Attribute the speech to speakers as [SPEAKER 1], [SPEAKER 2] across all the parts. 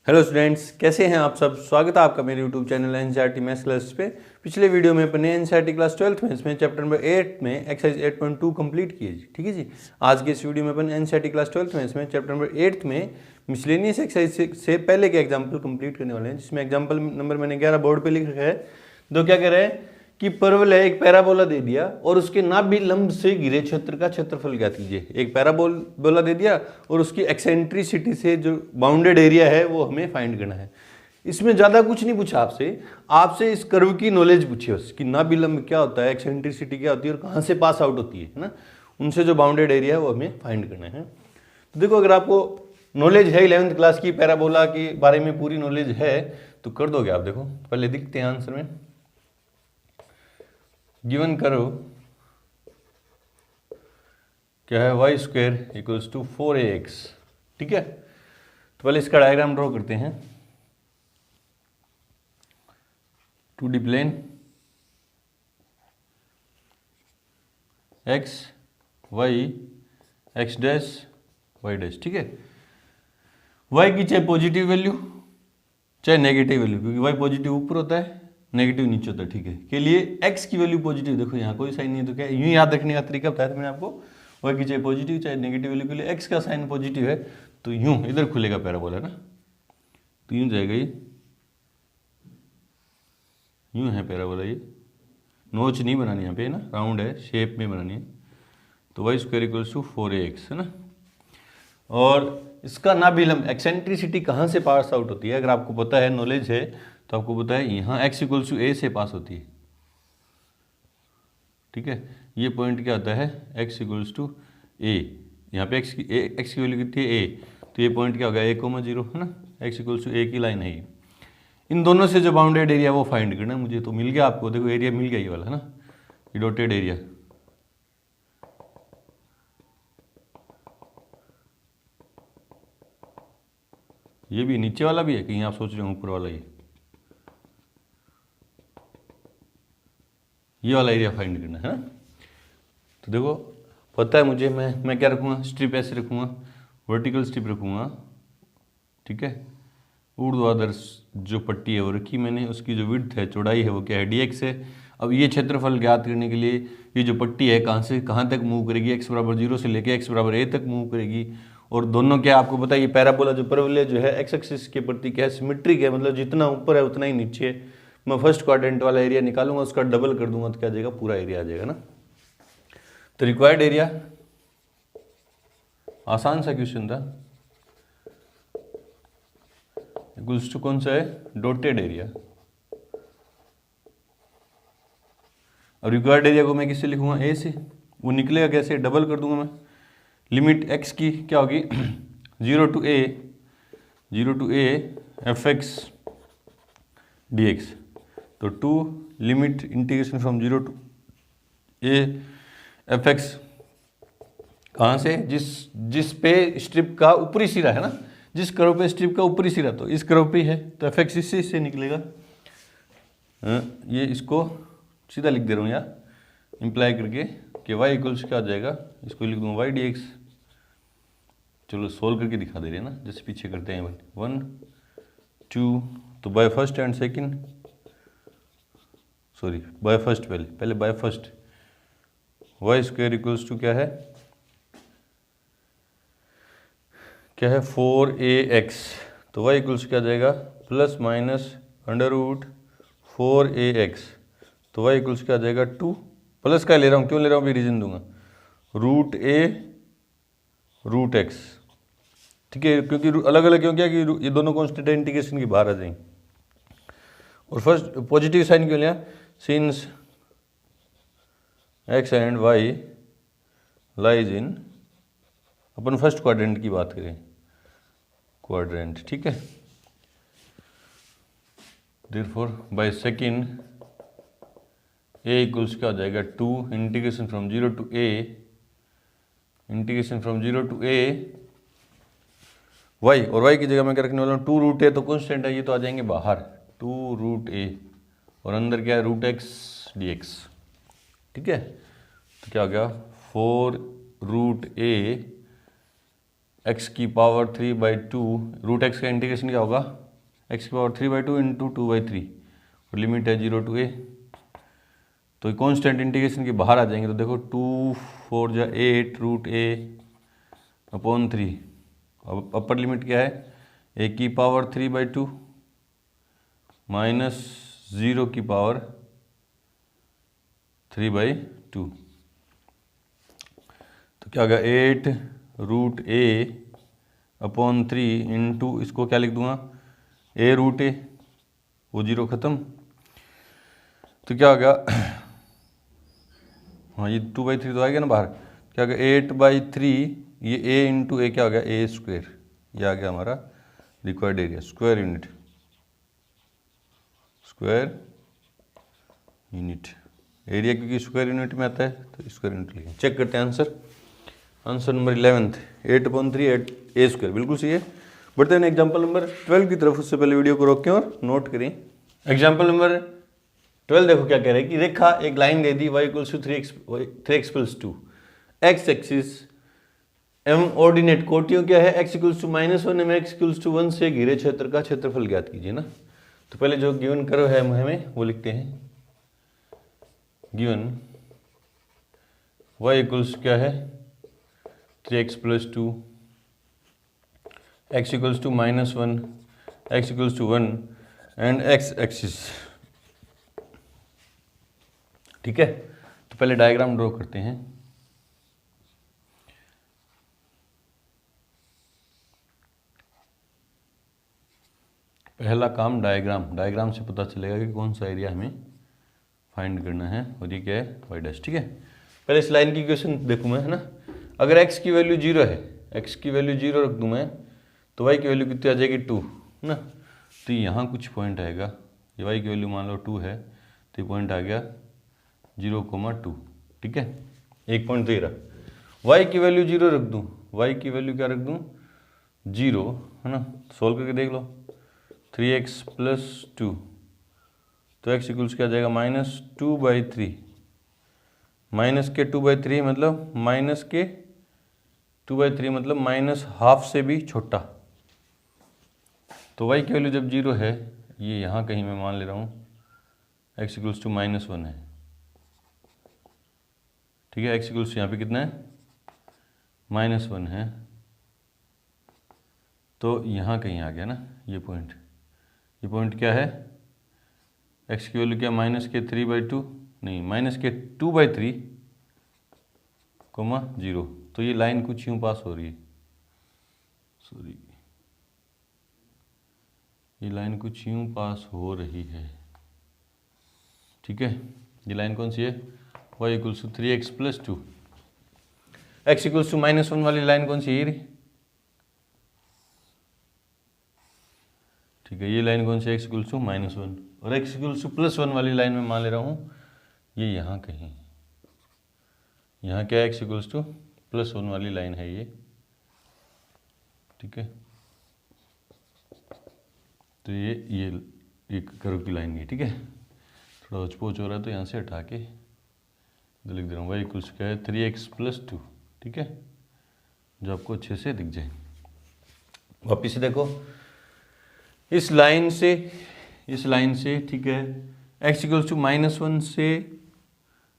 [SPEAKER 1] Hello students, कैसे हैं आप सब। स्वागत है आपका मेरे YouTube channel NCERT maths class पे। पिछले वीडियो में अपने एनसीईआरटी क्लास 12th में इसमें चैप्टर नंबर 8 में एक्सरसाइज 8.2 कंप्लीट किए जी। ठीक है जी। आज के इस वीडियो में अपन एनसीईआरटी क्लास 12th में इसमें चैप्टर नंबर 8 में मिसलेनियस एक्सरसाइज से पहले के एग्जाम्पल कंप्लीट करने वाले हैं, जिसमें एग्जाम्पल नंबर मैंने 11 बोर्ड पर लिख रखा है। तो क्या कह रहे हैं कि परवलय एक पैराबोला दे दिया और उसके नाभि लंब से घिरे क्षेत्र का क्षेत्रफल ज्ञात कीजिए। एक पैराबोला दे दिया और उसकी एक्सेंट्रिसिटी से जो बाउंडेड एरिया है वो हमें फाइंड करना है। इसमें ज्यादा कुछ नहीं पूछा आपसे इस कर्व की नॉलेज पूछी बस कि नाभि लंब क्या होता है, एक्सेंट्रिसिटी क्या होती है और कहाँ से पास आउट होती है ना। उनसे जो बाउंडेड एरिया है वो हमें फाइंड करना है। तो देखो, अगर आपको नॉलेज है 11th क्लास की, पैराबोला के बारे में पूरी नॉलेज है तो कर दोगे आप। देखो पहले दिखते हैं आंसर में। गिवन कर्व क्या है, Y square equals to 4ax। ठीक है, तो पहले इसका डायग्राम ड्रॉ करते हैं। 2D plane, x y x dash y dash. ठीक है, y की चाहे पॉजिटिव वैल्यू चाहे नेगेटिव वैल्यू, क्योंकि y पॉजिटिव ऊपर होता है नेगेटिव नीचे होता है। ठीक है, के लिए x की वैल्यू पॉजिटिव, देखो यहाँ कोई साइन नहीं है तो क्या यूं याद रखने का तरीका बताया था मैंने आपको। y की चाहे पॉजिटिव चाहे नेगेटिव वैल्यू के लिए x का साइन पॉजिटिव है तो यूं इधर खुलेगा पैराबोला ना, तो यूं जाएगा ये, यूं है पैराबोला। ये नोच नहीं बनानी यहाँ पे ना, राउंड है, शेप में बनानी है। तो Y square equals to 4ax है ना। और इसका नाभि लंब एक्सेंट्रिसिटी कहाँ से पास आउट होती है, अगर आपको पता है, नॉलेज है, तो आपको पता है यहाँ x इक्वल्स टू a से पास होती है। ठीक है, ये पॉइंट क्या होता है, x इक्वल्स टू a। यहाँ पे x की वैल्यू कितनी है a, तो ये पॉइंट क्या होगा a,0 है ना। x इक्वल्स टू a की लाइन है ये। इन दोनों से जो बाउंडेड एरिया वो फाइंड करना है मुझे। तो मिल गया आपको, देखो एरिया मिल गया ये वाला है ना, ये डॉटेड एरिया। ये भी नीचे वाला भी है, कहीं आप सोच रहे हो ऊपर वाला ये वाला एरिया फाइंड करना है ना। तो देखो पता है मुझे, मैं क्या रखूँगा, स्ट्रिप ऐसे रखूँगा, वर्टिकल स्ट्रिप रखूँगा। ठीक है, ऊर्ध्वाधर जो पट्टी है वो रखी मैंने, उसकी जो विड्थ है, चौड़ाई है, वो क्या है dx है। अब ये क्षेत्रफल ज्ञात करने के लिए ये जो पट्टी है कहाँ से कहाँ तक मूव करेगी, x बराबर 0 से लेके x बराबर a तक मूव करेगी। और दोनों क्या आपको पता है, ये पैराबोला जो परवलय जो है x एक्सिस के प्रति क्या है, सिमेट्रिक है, मतलब जितना ऊपर है उतना ही नीचे है। मैं फर्स्ट क्वाड्रेंट वाला एरिया निकालूंगा, उसका डबल कर दूंगा तो क्या आ जाएगा, पूरा एरिया आ जाएगा ना। तो रिक्वायर्ड एरिया, आसान सा क्वेश्चन था, इक्वल्स टू कौन सा है, डॉटेड एरिया। और रिक्वायर्ड एरिया को मैं किससे लिखूंगा, ए से। वो निकलेगा कैसे, डबल कर दूंगा मैं। लिमिट एक्स की क्या होगी 0 to a f x d x. तो 2 limit integration from 0 to a f x, कहाँ से, जिस पे स्ट्रिप का ऊपरी सिरा है ना, जिस कर्व पे स्ट्रिप का ऊपरी सिरा, तो इस कर्व पे है तो एफ एक्स इससे निकलेगा। ये इसको सीधा लिख दे रहा हूँ यहाँ इंप्लाई करके कि y इक्वल्स क्या आ जाएगा, इसको लिख दूँगा y dx। चलो सोल्व करके दिखा दे रहे हैं ना, जैसे पीछे करते हैं 1 2। तो by first and second, sorry by first, पहले by first, y square equals to क्या है 4ax। तो y इक्वल्स क्या जाएगा, plus minus under root 4ax। तो y इक्वल्स क्या आ जाएगा 2, प्लस का ले रहा हूँ, क्यों ले रहा हूँ अभी रीजन दूंगा, रूट a रूट x। ठीक है, क्योंकि अलग अलग क्यों, क्या कि ये दोनों कॉन्स्टेंट इंटीग्रेशन की बाहर आ जाएंगे। और फर्स्ट पॉजिटिव साइन क्यों लिया, since x and y lies in, अपन फर्स्ट क्वाड्रेंट की बात करें, क्वाड्रेंट। ठीक है, therefore by second a equals क्या हो जाएगा 2 integration from 0 to a, integration from 0 to a y, और y की जगह मैं क्या रखने वाला हूँ 2 रूट a, तो कॉन्स्टेंट है ये तो आ जाएंगे बाहर 2 रूट a, और अंदर क्या है रूट x dx। ठीक है, तो क्या हो गया 4 रूट a एक्स की पावर 3/2 रूट एक्स का इंटीग्रेशन क्या होगा, एक्स की पावर 3/2 इंटू 2/3 और लिमिट है 0 to a। तो कॉन्स्टेंट इंटीग्रेशन के बाहर आ जाएंगे तो देखो 2 4 जा 8 रूट a अपॉन 3। अब अपर लिमिट क्या है, a की पावर 3/2 माइनस 0 की पावर 3/2। तो क्या होगा 8 रूट a अपॉन 3 इंटू इसको क्या लिख दूंगा a रूट a, वो 0 खत्म। तो क्या होगा हाँ ये 2/3 तो आ गया ना बाहर, क्या होगा 8/3 ये a इंटू ए क्या हो गया a स्क्वायर, ये आ गया हमारा required area square unit area, क्योंकि स्क्वायर यूनिट में आता है तो स्क्वायर यूनिट लिखेंगे। चेक करते हैं answer, answer number 11 8/3 a square बिल्कुल सही है। बढ़ते हैं एग्जाम्पल नंबर 12 की तरफ, उससे पहले वीडियो को रोकें और नोट करें। एग्जाम्पल नंबर 12 देखो क्या कह रहे हैं कि रेखा एक लाइन दे दी y = 3x+2 x एक्सिस एवं ऑर्डिनेट कोटियों क्या है x = -1 एवं x = 1 से घिरे क्षेत्र का क्षेत्रफल ज्ञात कीजिए ना। तो पहले जो गिवन कर्व है हमें वो लिखते हैं, गिवन y = क्या है 3x+2 x = -1 x = 1 and x axis. ठीक है, तो पहले डायग्राम ड्रॉ करते हैं। पहला काम डायग्राम से पता चलेगा कि कौन सा एरिया हमें फाइंड करना है, और ये क्या है y'। ठीक है, पहले इस लाइन की इक्वेशन देखूँ मैं, है ना। अगर x की वैल्यू 0 है, x की वैल्यू 0 रख दूँ मैं, तो y की वैल्यू कितनी आ जाएगी 2, है ना। तो यहाँ कुछ पॉइंट आएगा, ये y की वैल्यू मान लो 2 है, तो ये पॉइंट आ गया 0,2। ठीक है, एक पॉइंट दे रहा। y की वैल्यू 0 रख दूँ, y की वैल्यू क्या रख दूँ 0, है ना। सोल्व करके देख लो 3x+2, तो x इक्वल्स क्या आ जाएगा -2/3, माइनस के 2/3 मतलब माइनस के 2/3 मतलब -½ से भी छोटा। तो y की वैल्यू जब 0 है, ये यहाँ कहीं मैं मान ले रहा हूँ x = -1 है। ठीक है, x = यहाँ पे कितना है -1 है, तो यहाँ कहीं आ गया ना ये पॉइंट क्या है, x की वैल्यू क्या -3/2 नहीं -2/3, 0। तो ये लाइन कुछ यूँ पास हो रही है, ये लाइन कुछ यूँ पास हो रही है। ठीक है, ये लाइन कौन सी है, y = 3x+2, x = -1 वाली लाइन कौन सी है, ठीक है, ये लाइन कौन सी है x = -1, और x = +1 वाली लाइन में मान ले रहा हूँ ये यहाँ कहीं, यहाँ क्या है x = +1 वाली लाइन है ये। ठीक है, तो ये कर्व की लाइन है। ठीक है, थोड़ा उचपोच हो रहा है तो यहाँ से हटा के लिख दे रहा हूँ y = क्या है 3x+2। ठीक है, जो आपको अच्छे से दिख जाए। वापिस से देखो इस लाइन से ठीक है, x = -1 से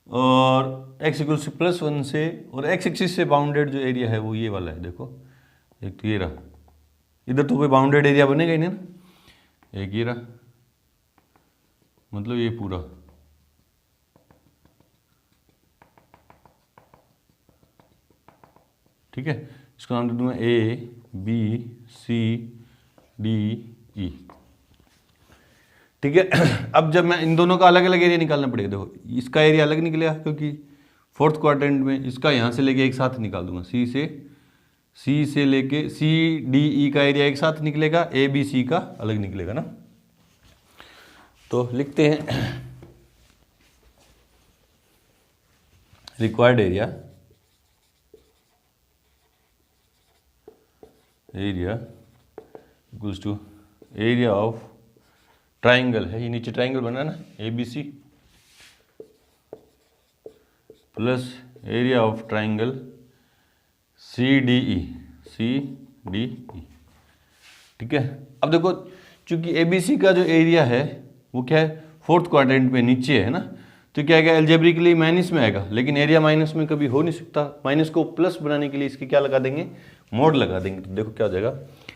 [SPEAKER 1] और x = +1 से, और x एक्सिस से बाउंडेड जो एरिया है वो ये वाला है। देखो एक तो ये रहा, इधर तो कोई बाउंडेड एरिया बनेगा ही नहीं ना, एक ये रहा, मतलब ये पूरा। ठीक है, इसका नाम दे दूंगा ABCDE। ठीक है, अब जब मैं इन दोनों का अलग अलग एरिया निकालना पड़ेगा। देखो इसका एरिया अलग निकलेगा क्योंकि 4th क्वाड्रेंट में, इसका यहाँ से लेके एक साथ निकाल दूंगा, C से लेके CDE का एरिया एक साथ निकलेगा, ABC का अलग निकलेगा ना। तो लिखते हैं required area equals to area of triangle है, ये नीचे ट्राइंगल बना ना ABC plus area of triangle CDE। C D E. ठीक है, अब देखो चूंकि ए बी सी का जो एरिया है वो क्या है, फोर्थ क्वाड्रेंट में नीचे है ना, तो क्या आएगा, एल्जेब्रिकली माइनस में आएगा, लेकिन एरिया माइनस में कभी हो नहीं सकता। माइनस को प्लस बनाने के लिए इसके क्या लगा देंगे, मोड लगा देंगे। तो देखो क्या हो जाएगा,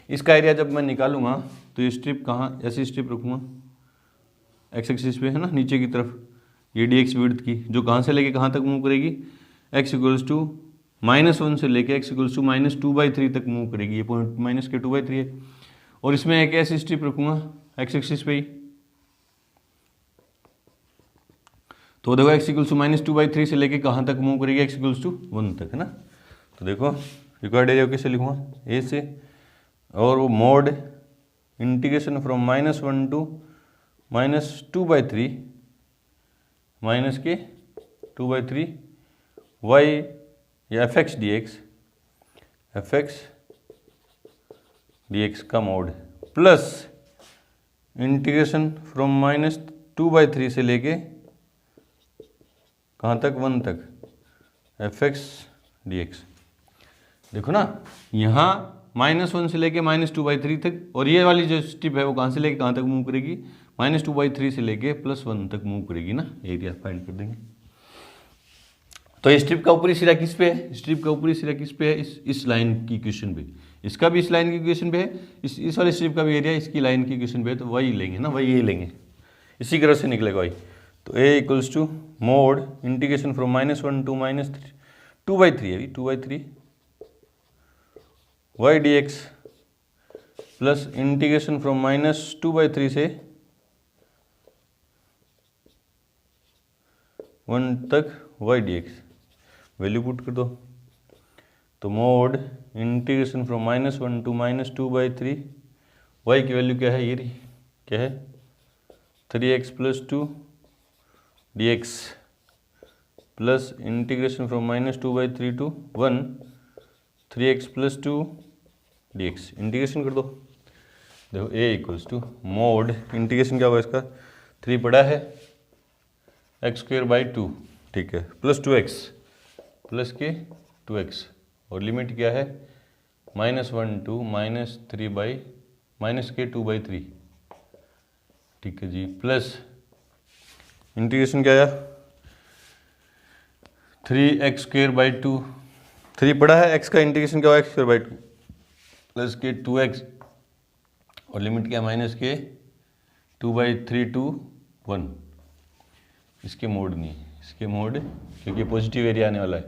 [SPEAKER 1] इसका एरिया जब मैं निकालूंगा तो ये स्ट्रिप कहाँ, ऐसी स्ट्रिप रखूँगा एक्स एक्सिस पे है ना, नीचे की तरफ, ये डी एक्स विड्थ की, जो कहाँ से लेके कहाँ तक मूव करेगी, एक्स इक्वल्स टू -1 से लेके एक्स इक्वल्स टू -2/3 तक मूव करेगी। ये पॉइंट माइनस के 2/3 है। और इसमें एक ऐसी स्ट्रिप रखूँगा एक्स एक्सिस पे ही, तो देखो एक्स इक्वल्स टू -2/3 से लेके कहाँ तक मूव करेगी, एक्स इक्वल्स टू 1 तक, है ना। तो देखो रिक्वायर्ड एरिया कैसे लिखूँगा, ए से, और वो mod integration from -1 to -2/3 minus के 2/3 वाई या एफ एक्स डी एक्स का मोड, प्लस इंटीग्रेशन फ्रॉम -2/3 से लेके कहाँ तक, 1 तक, एफ एक्स डी एक्स। देखो ना, यहाँ -1 से लेके -2/3 तक, और ये वाली जो स्ट्रिप है वो कहाँ से लेके कहाँ तक मूव करेगी, -2/3 से लेके +1 तक मूव करेगी ना। एरिया फाइंड कर देंगे। तो ये स्ट्रिप का ऊपरी सिरा किस पे है, स्ट्रिप का ऊपरी सिरा किस पे है, इस लाइन की इक्वेशन पे, इसका भी इस लाइन की इक्वेशन पे है, इस वाले स्ट्रिप का भी एरिया इसकी लाइन की इक्वेशन पे है, तो वही लेंगे ना, वही यही लेंगे, इसी तरह से निकलेगा वही। तो A equals to mod integration from -1 to -2/3 है, 2/3 y d x, plus integration from -2/3 से 1 तक y d x. Value put कर दो, तो mod integration from -1 to -2/3, y की वैल्यू क्या है, ये रही, क्या है 3x + 2 dx, plus integration from -2/3 to 1 3x + 2 dx। Integration कर दो, देखो a equals to mod integration क्या होगा इसका, 3 पड़ा है x²/2, ठीक है, प्लस 2x प्लस के 2x, और लिमिट क्या है -1 टू -2/3, ठीक है जी, प्लस इंटीग्रेशन क्या आया 3x²/2, 3 पड़ा है, x का इंटीग्रेशन क्या हुआ x² प्लस के 2x, और लिमिट क्या माइनस के 2/3 टू 1। इसके मोड नहीं, इसके मोड क्योंकि पॉजिटिव एरिया आने वाला है,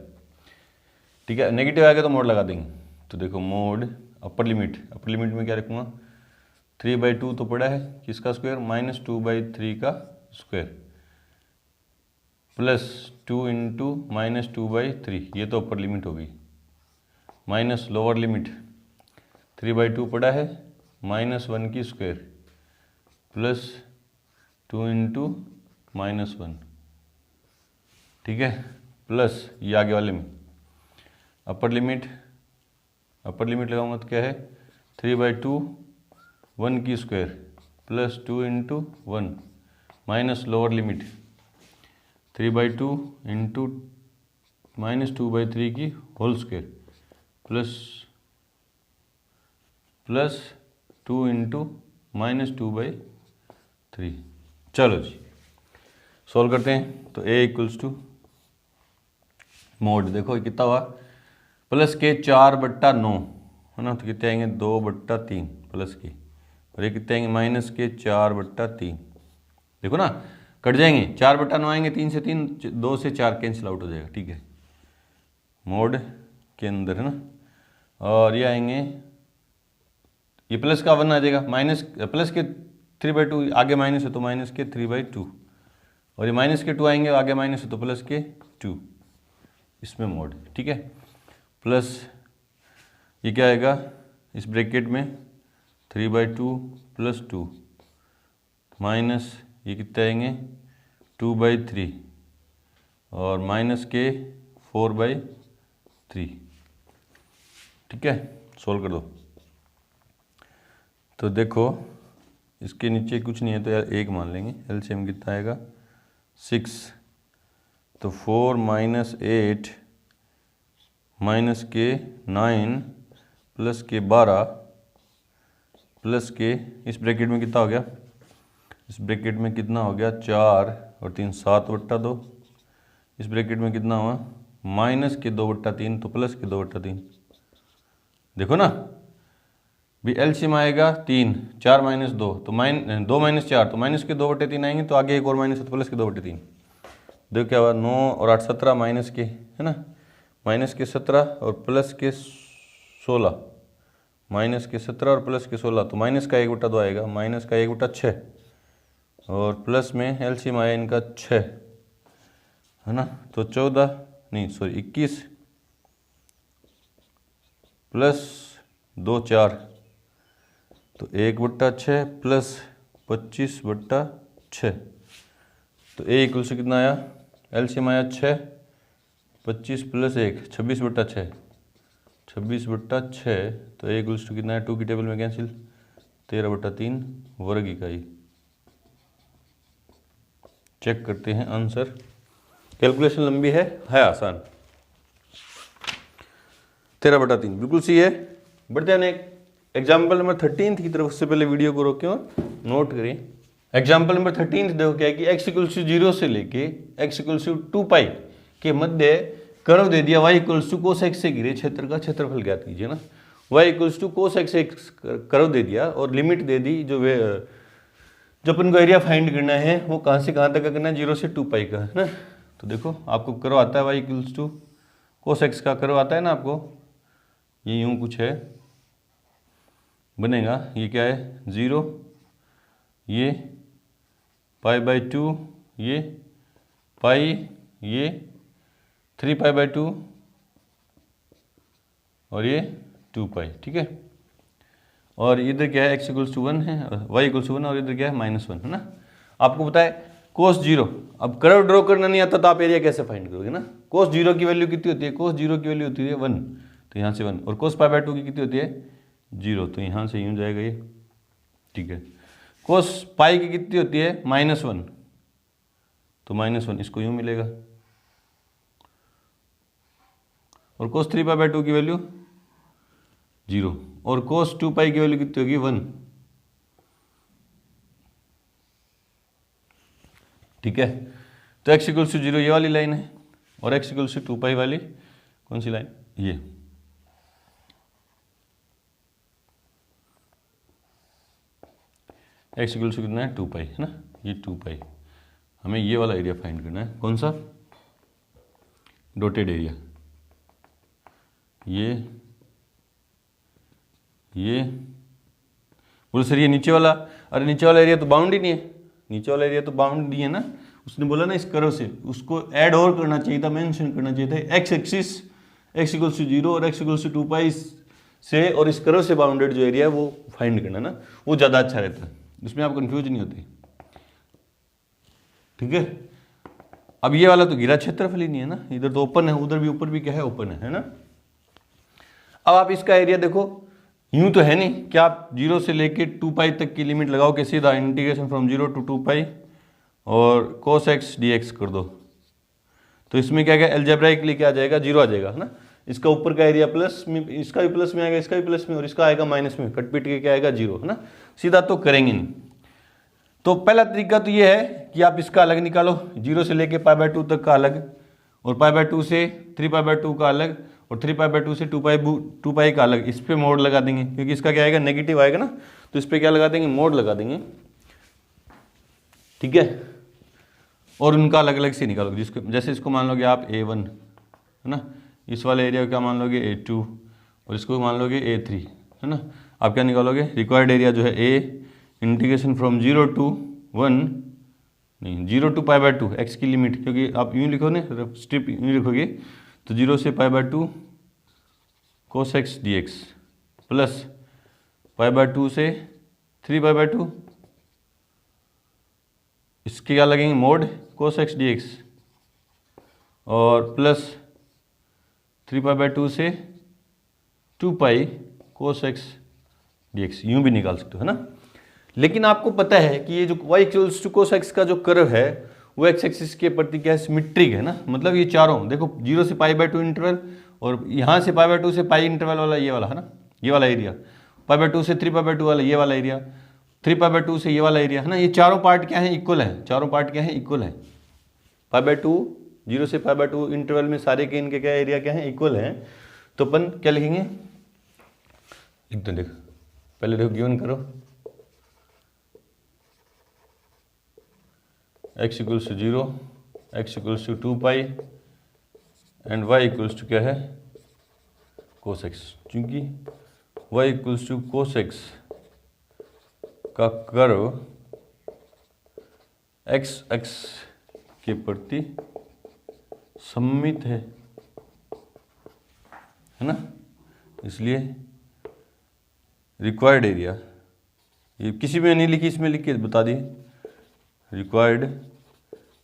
[SPEAKER 1] ठीक है, नेगेटिव आएगा तो मोड लगा देंगे। तो देखो मोड अपर लिमिट में क्या रखूँगा 3/2 तो पड़ा है, किसका स्क्वायर -2/3 का स्क्वायर, प्लस 2 इंटू -2/3, ये तो अपर लिमिट होगी, माइनस लोअर लिमिट 3/2 पड़ा है -1 की स्क्वायर, प्लस 2 इंटू -1, ठीक है, प्लस ये आगे वाले में अपर लिमिट लगाऊंगा तो क्या है 3/2 1 की square, plus 2 into 1, minus lower limit 3/2 into -2/3 की होल स्क्वायर, प्लस 2 इंटू -2/3। चलो जी सॉल्व करते हैं। तो a इक्वल्स टू मोड, देखो कितना हुआ, प्लस के 4/9 है ना, तो कितने आएंगे 2/3 प्लस के, और ये कितने आएंगे माइनस के 4/3। देखो ना कट जाएंगे, 4/9 आएंगे, 3 से 3, 2 से 4 कैंसिल आउट हो जाएगा, ठीक है, मोड के अंदर है ना, और ये आएंगे, ये प्लस का 1 आ जाएगा, माइनस प्लस के 3/2 आगे माइनस है तो माइनस के 3/2, और ये माइनस के 2 आएंगे आगे माइनस है तो प्लस के 2, इसमें मोड, ठीक है, प्लस ये क्या आएगा इस ब्रैकेट में 3/2 प्लस 2, माइनस ये कितने आएंगे 2/3, और माइनस के 4/3, ठीक है, सोल्व कर दो। तो देखो इसके नीचे कुछ नहीं है तो यार 1 मान लेंगे, एलसीएम कितना आएगा 6, तो 4 - 8 - के 9 प्लस के 12 प्लस के इस ब्रैकेट में कितना हो गया, इस ब्रैकेट में कितना हो गया 4 और 3 7/2, इस ब्रैकेट में कितना हुआ माइनस के 2/3 तो प्लस के 2/3। देखो ना भी एलसीएम आएगा 3, 4 माइनस 2 तो 2 माइनस 4 तो माइनस के 2/3 आएंगे, तो आगे एक और माइनस है तो प्लस के 2/3। देखो क्या हुआ 9 और 8 17 माइनस के, है ना, माइनस के 17 और प्लस के 16, माइनस के 17 और प्लस के 16 तो माइनस का 1/2 आएगा, माइनस का 1/6 और प्लस में एलसीएम आया इनका 6, है ना, तो 21 प्लस 2 4 तो 1/6 प्लस 25/6 तो ए इक्वल से कितना आया, एलसीएम आया 6, 25 प्लस 1 26/6, 26/6 तो ए इक्वल्स टू कितना है 2 की टेबल में कैंसिल 13/3 वर्ग इकाई। चेक करते हैं आंसर, कैलकुलेशन लंबी है आसान। 13/3 बिल्कुल सही है। बढ़ते हैं एग्जाम्पल नंबर 13 की तरफ। उससे पहले वीडियो को रोकें और नोट करें। एग्जाम्पल नंबर 13 देखो क्या है कि x इक्वल्स टू 0 से लेके x इक्वल्स टू 2π के मध्य कर्व दे दिया y equals to cos x से घिरे क्षेत्र का क्षेत्रफल ज्ञात कीजिए ना। y equals to cos x से कर्व दे दिया और लिमिट दे दी जो अपन को एरिया फाइंड करना है वो कहाँ से कहाँ तक का करना है 0 से 2π का, है ना। तो देखो आपको कर्व आता है y equals to cos x का कर्व आता है ना आपको, ये यूँ कुछ है बनेगा, ये क्या है 0, ये π/2, ये पाई, ये 3π/2 और ये 2π, ठीक है। और इधर क्या है x इक्वल्स टू 1 है, y इक्वल्स टू 1 और इधर क्या है -1, है ना। आपको पता है cos 0, अब कर्व ड्रॉ करना नहीं आता तो आप एरिया कैसे फाइंड करोगे ना। cos 0 की वैल्यू कितनी होती है, cos 0 की वैल्यू होती है 1, तो यहाँ से 1, और cos π/2 की कितनी होती है 0, तो यहाँ से यूँ जाएगा ये, ठीक है। cos π की कितनी होती है -1, तो -1 इसको यूँ मिलेगा, और cos 3π/2 की वैल्यू 0, और cos 2π की वैल्यू कितनी होगी 1, ठीक है। तो x इक्वल्स टू 0 ये वाली लाइन है और x इक्वल्स टू 2π वाली कौन सी लाइन, ये। x इक्वल्स टू कितना है 2π, है ना, ये 2π। हमें ये वाला एरिया फाइंड करना है, कौन सा, डॉटेड एरिया, ये बोलो सर ये नीचे वाला, अरे नीचे वाला एरिया तो बाउंड ही नहीं है, नीचे वाला एरिया तो बाउंड नहीं है ना। उसने बोला ना इस कर्व से उसको ऐड और करना चाहिए था, मेंशन करना चाहिए था x axis x equals to 0 और x इक्वल्स टू 2π से, और इस कर्व से बाउंडेड जो एरिया है वो फाइंड करना ना, वो ज़्यादा अच्छा रहता है, इसमें आप कंफ्यूज नहीं होते, ठीक है। अब ये वाला तो घिरा क्षेत्रफल ही नहीं है ना, इधर तो ओपन है, उधर भी ऊपर भी क्या है ओपन है ना। अब आप इसका एरिया देखो, यूं तो है नहीं कि आप 0 से लेके 2π तक की लिमिट लगाओ के सीधा इंटीग्रेशन फ्रॉम 0 टू 2π और cos x dx कर दो, तो इसमें क्या क्या एल्जेब्राइकली क्या आ जाएगा 0 आ जाएगा, है ना। इसका ऊपर का एरिया प्लस में, इसका भी प्लस में आएगा, इसका भी प्लस में, और इसका आएगा माइनस में, कट पीट के क्या आएगा 0, है ना। सीधा तो करेंगे नहीं। तो पहला तरीका तो ये है कि आप इसका अलग निकालो, 0 से लेके π/2 तक का अलग, और π/2 से 3π/2 का अलग, और 3π/2 से 2π का अलग। इस पे मोड लगा देंगे क्योंकि इसका क्या आएगा नेगेटिव आएगा ना, तो इस पे क्या लगा देंगे मोड लगा देंगे, ठीक है। और उनका अलग अलग से निकालोगे, जिसको जैसे इसको मान लोगे आप a1, है ना, इस वाले एरिया को क्या मान लोगे a2 और इसको मान लोगे a3, है ना। आप क्या निकालोगे रिक्वायर्ड एरिया जो है a इंटीग्रेशन फ्रॉम 0 टू 1 नहीं 0 टू π/2 x की लिमिट, क्योंकि आप यूँ लिखो ना स्ट्रिप यूँ लिखोगे तो 0 से π/2 cos x dx प्लस π/2 से 3π/2, इसके क्या लगेंगे मोड cos x dx, और प्लस 3π/2 से 2π cos x dx, यूँ भी निकाल सकते हो, है ना। लेकिन आपको पता है कि ये जो y equals to cos x का जो कर्व है वो x एक्सिस के प्रति क्या है सिमेट्रिक है ना, मतलब ये चारों देखो 0 से π/2 इंटरवल और यहाँ से π/2 से π इंटरवल वाला ये वाला, है ना, ये वाला एरिया, π/2 से 3π/2 वाला ये वाला एरिया, 3π/2 से ये वाला एरिया, है ना। ये चारों पार्ट क्या है, इक्वल है, चारों पार्ट क्या है, इक्वल है। π/2 0 से π/2 इंटरवल में सारे के इनके क्या एरिया क्या है, इक्वल है। तो अपन क्या लिखेंगे, एकदम देखो, पहले देखो गिवन करो, x equals to 0, x equals to 2π and y equals to क्या है, cos x। क्योंकि y equals to cos x का कर्व x एक्स के प्रति सममित है ना, इसलिए रिक्वायर्ड एरिया, ये किसी में नहीं लिखी, इसमें लिख के बता दिए, रिक्वायर्ड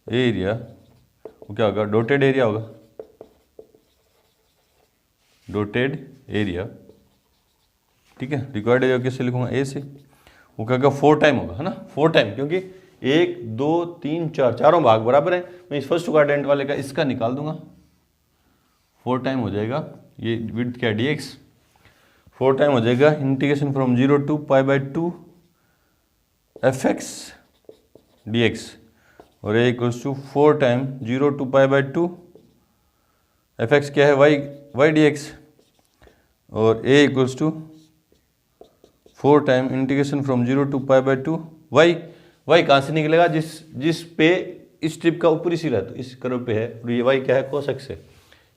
[SPEAKER 1] एरिया वो क्या होगा, डॉटेड एरिया होगा, डॉटेड एरिया, ठीक है। रिक्वायर्ड एरिया कैसे लिखूंगा, ए से, वो क्या होगा 4 टाइम होगा, है ना, 4 टाइम, क्योंकि 1 2 3 4 चारों भाग बराबर है। मैं इस फर्स्ट क्वाड्रेंट वाले का इसका निकाल दूंगा, 4 टाइम हो जाएगा, ये विड्थ क्या है dx, 4 टाइम हो जाएगा integration from 0 to π/2 fx dx, और a equals to 4 time 0 to π/2 fx क्या है y dx, और a equals to 4 time integration from 0 to π/2 y कहाँ से निकलेगा, जिस पे इस ट्रिप का ऊपरी सिरा है, तो इस कर्व पे है, और ये y क्या है, cos x है।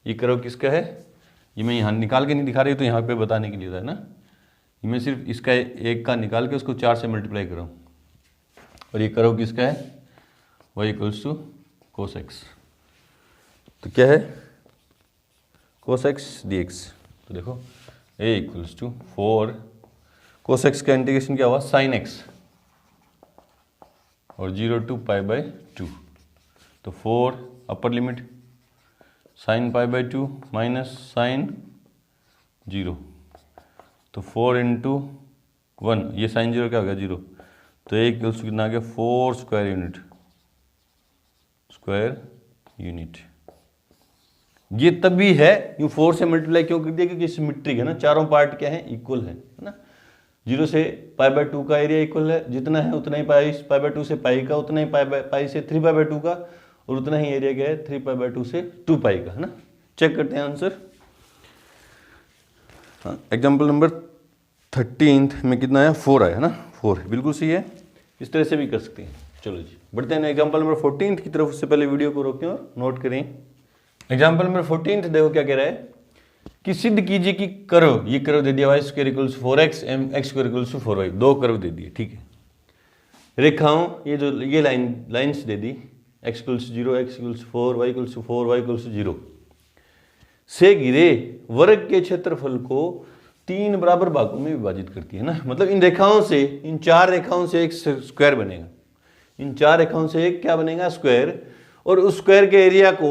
[SPEAKER 1] ये कर्व किसका है, ये मैं यहाँ निकाल के नहीं दिखा रही, तो यहाँ पे बताने के लिए था ना, ये मैं सिर्फ इसका एक का निकाल के उसको 4 से मल्टीप्लाई कर रहा हूँ, और ये कर्व किसका है, y equals to cos x। तो क्या है, cos x dx, तो देखो a equals to 4 cos x का इंटीग्रेशन क्या हुआ, sin x, और 0 to π/2, तो 4 upper limit sin π/2 minus sin 0, तो 4 इंटू 1, ये sin 0 क्या हो गया 0, तो एक कितना आ गया 4 स्क्वायर यूनिट। ये तभी है, यूँ 4 से मल्टीप्लाई क्यों कर दिया, क्योंकि सिमेट्रिक है ना, चारों पार्ट क्या है, इक्वल है ना। 0 से π/2 का एरिया इक्वल है, जितना है उतना ही π/2 से पाई का, उतना ही पाई से 3π/2 का, और उतना ही एरिया क्या है 3π/2 से 2π का, है ना। चेक करते हैं आंसर। एग्जाम्पल नंबर 13 में कितना आया, 4 आया, है ना, 4 बिल्कुल सही है, इस तरह से भी कर सकते हैं। चलो जी बढ़ते हैं एग्जाम्पल नंबर 14 की तरफ। उससे पहले वीडियो को रोकें और नोट करें। एग्जाम्पल नंबर 14 देखो क्या कह रहा है कि सिद्ध कीजिए कि कर्व, ये कर्व दे दिया y² इक्वल्स 4x एम x² इक्वल्स 4y, 2 कर्व दे दिए, ठीक है। रेखाओं ये जो ये लाइन्स दे दी, x equals 0, x equals 4, y equals 4, y equals 0 से घिरे वर्ग के क्षेत्रफल को 3 बराबर भागों में विभाजित करती है ना। मतलब इन रेखाओं से, इन 4 रेखाओं से एक स्क्वायर बनेगा, इन 4 रेखाओं से एक क्या बनेगा, स्क्वायर, और उस स्क्वायर के एरिया को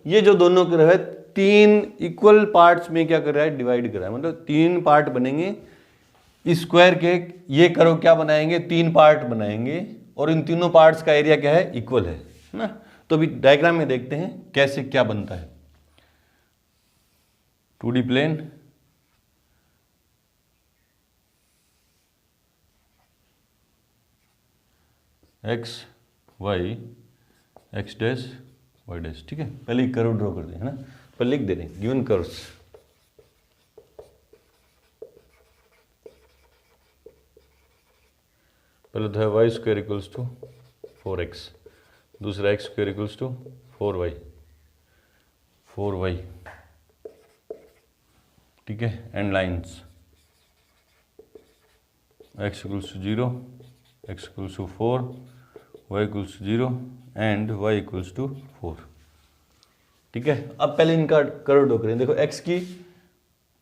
[SPEAKER 1] ये जो दोनों कर्व है 3 इक्वल पार्ट्स में क्या कर रहा है, डिवाइड कर रहा है। मतलब 3 पार्ट बनेंगे इस स्क्वायर के, ये कर्व क्या बनाएंगे, 3 पार्ट बनाएंगे, और इन तीनों पार्ट्स का एरिया क्या है, इक्वल है ना। तो अभी डायग्राम में देखते हैं कैसे क्या बनता है। 2D plane, x y x dash y dash, ठीक है। पहले कर्व ड्रॉ कर दें, है ना, पर लिख दे रहे हैं गिवन कर्व्स। पहले तो है y² इक्वल्स टू 4x, दूसरा x² इक्वल्स टू 4y, ठीक है। And lines x equals to 0, x equals to 4, y equals to 0 and y equals to 4, ठीक है। अब पहले इनका कर्व ड्रॉ करें। देखो x की,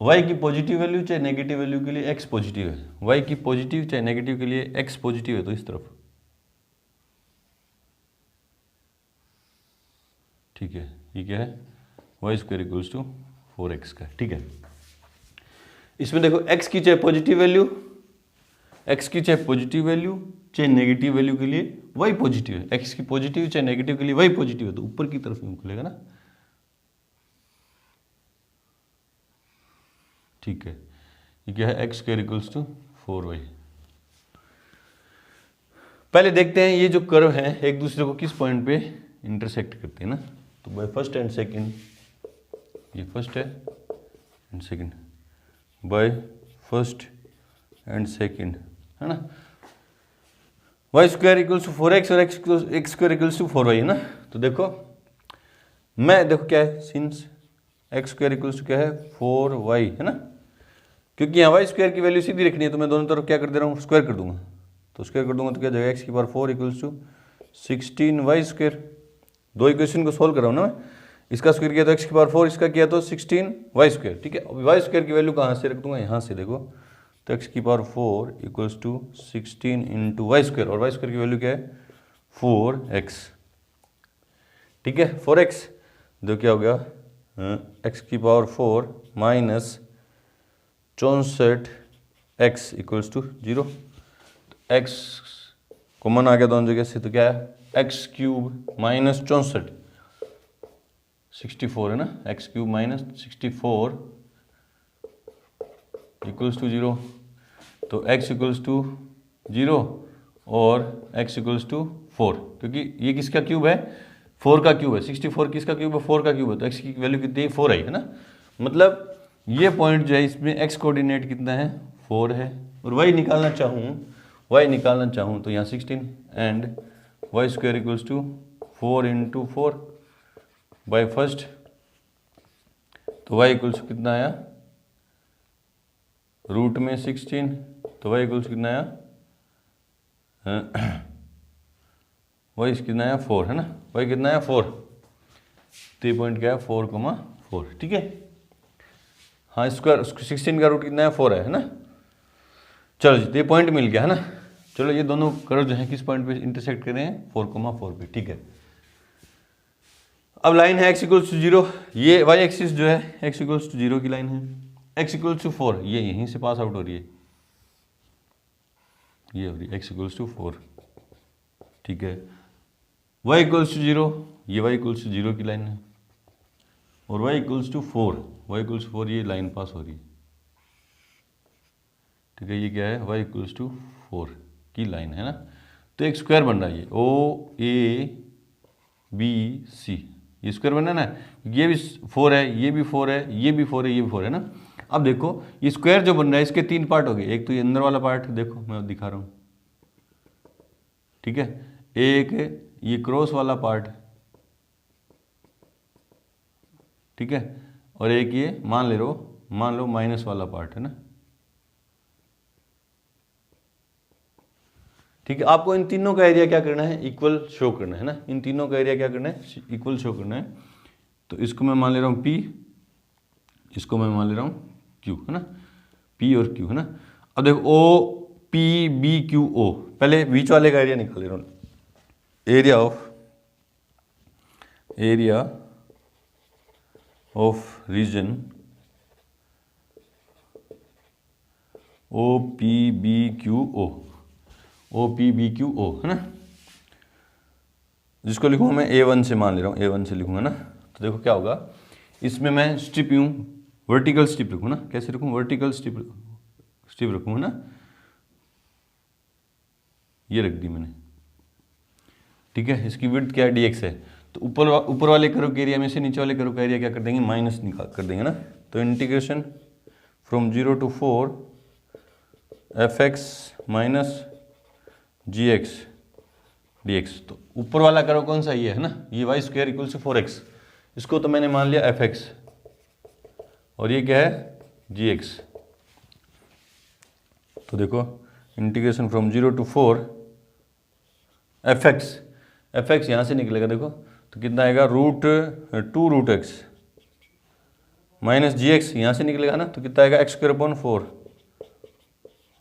[SPEAKER 1] y की पॉजिटिव वैल्यू चाहे नेगेटिव वैल्यू के लिए x पॉजिटिव है, y की पॉजिटिव चाहे नेगेटिव के लिए x पॉजिटिव है, तो इस तरफ, ठीक है। ये क्या है, y² इक्वल्स टू 4x का, ठीक है। इसमें देखो x की चाहे पॉजिटिव वैल्यू, x की चाहे पॉजिटिव वैल्यू चाहे नेगेटिव वैल्यू के लिए y पॉजिटिव है, x की पॉजिटिव चाहे नेगेटिव के लिए y पॉजिटिव है, तो ऊपर की तरफ में खुलेगा ना, ठीक है। ये क्या है, x square equals to 4y। पहले देखते हैं ये जो कर्व है एक दूसरे को किस पॉइंट पे इंटरसेक्ट करते हैं ना। तो बाय फर्स्ट एंड सेकंड, ये फर्स्ट है and second, bye first and second, है ना। Y square equals to 4x और x square equals to 4y, है ना। तो देखो देखो क्या है, since x square equals to क्या है 4y, है ना। क्योंकि यहाँ वाई स्क्वायर की वैल्यू सीधी रखनी है तो मैं दोनों तरफ क्या कर दे रहा हूँ, स्क्वायर कर दूंगा। तो स्क्वायर कर दूंगा तो क्या जाएगा, एक्स की power 4 equals to 16y square. दो इक्वेशन को सोल्व कर रहा हूँ ना मैं, इसका स्क्वायर किया तो एक्स की पावर 4, इसका किया तो 16y स्क्वायर, ठीक है। वाई स्क्वायर की वैल्यू कहाँ से रख दूंगा, यहाँ से देखो, तो एक्स की power 4 equals to 16 into y square, और वाई स्क्वायर की वैल्यू क्या है 4x, ठीक है। 4x जो क्या हो गया, एक्स की power 4 minus 64x equals to 0। X common आ गया दोनों जगह से, तो क्या है एक्स क्यूब माइनस 64, 64 है ना, x cube minus 64 equals to 0। तो x इक्वल्स टू 0 और x इक्वल्स टू 4, क्योंकि ये किसका क्यूब है, 4 का क्यूब है। 64 किसका क्यूब है, 4 का क्यूब है, तो x की वैल्यू कितनी है 4 आई, है ना। मतलब ये पॉइंट जो है इसमें x कोऑर्डिनेट कितना है 4 है, और y निकालना चाहूँ तो यहाँ 16 and y square equals to 4 into 4 by first, तो y इक्वल्स कितना आया रूट में 16, तो y इक्वल्स कितना आया y कितना आया 4, है ना। y कितना आया 4, तो ये पॉइंट क्या है 4,4, ठीक है। हाँ स्क्वायर 16 का रूट कितना है 4 है ना। चलो जी, तो ये पॉइंट मिल गया, है ना। चलो ये दोनों कर्व जो है किस पॉइंट पे इंटरसेक्ट कर रहे हैं 4,4 पे, ठीक है। अब लाइन है x इक्वल्स टू 0, ये y एक्सिस जो है x इक्वल्स टू 0 की लाइन है। x इक्वल्स टू 4 ये यहीं से पास आउट हो रही है, ये हो रही है x इक्वल्स टू 4, ठीक है। y इक्वल्स टू 0, ये y इक्वल्स टू 0 की लाइन है, और y equals to 4, y equals to 4 ये लाइन पास हो रही है, ठीक है। ये क्या है y इक्वल्स टू 4 की लाइन, है ना। तो एक स्क्वायर बन रहा है, ये OABC, ये स्क्वायर बन रहा है ना। ये भी 4 है, ये भी 4 है, ये भी 4 है, ये भी 4 है ना। अब देखो ये स्क्वायर जो बन रहा है इसके 3 पार्ट हो गए। एक तो ये अंदर वाला पार्ट देखो मैं दिखा रहा हूँ, ठीक है। एक ये क्रॉस वाला पार्ट, ठीक है, और एक ये मान लो माइनस वाला पार्ट, है ना, ठीक है। आपको इन तीनों का एरिया क्या करना है, इक्वल शो करना है ना। इन तीनों का एरिया क्या करना है, इक्वल शो करना है। तो इसको मैं मान ले रहा हूँ P, इसको मैं मान ले रहा हूँ Q, है ना, P और Q, है ना। अब देखो OPBQO, पहले बीच वाले का एरिया निकाल ले रहा हूँ, एरिया ऑफ रीजन OPBQO, है ना, जिसको लिखूंगा मैं A1 से, मान ले रहा हूँ A1 से लिखूंगा ना। तो देखो क्या होगा, इसमें मैं स्ट्रिप यूँ वर्टिकल स्ट्रिप रखूँ ना, कैसे रखूँ, वर्टिकल स्ट्रिप रखूँगा ना, ये रख दी मैंने, ठीक है। इसकी विड्थ क्या है dx है। तो ऊपर वाले कर्व के एरिया में से नीचे वाले कर्व का एरिया क्या कर देंगे, माइनस निकाल कर देंगे ना। तो integration from 0 to 4 fx minus gx dx। तो ऊपर वाला कर्व कौन सा, ये है ना, ये वाई स्क्वायर इक्वल से 4x, इसको तो मैंने मान लिया fx, और ये क्या है gx। तो देखो इंटीग्रेशन फ्रॉम 0 to 4 fx यहाँ से निकलेगा, देखो तो कितना आएगा √2√x माइनस gx यहाँ से निकलेगा ना, तो कितना आएगा x²/4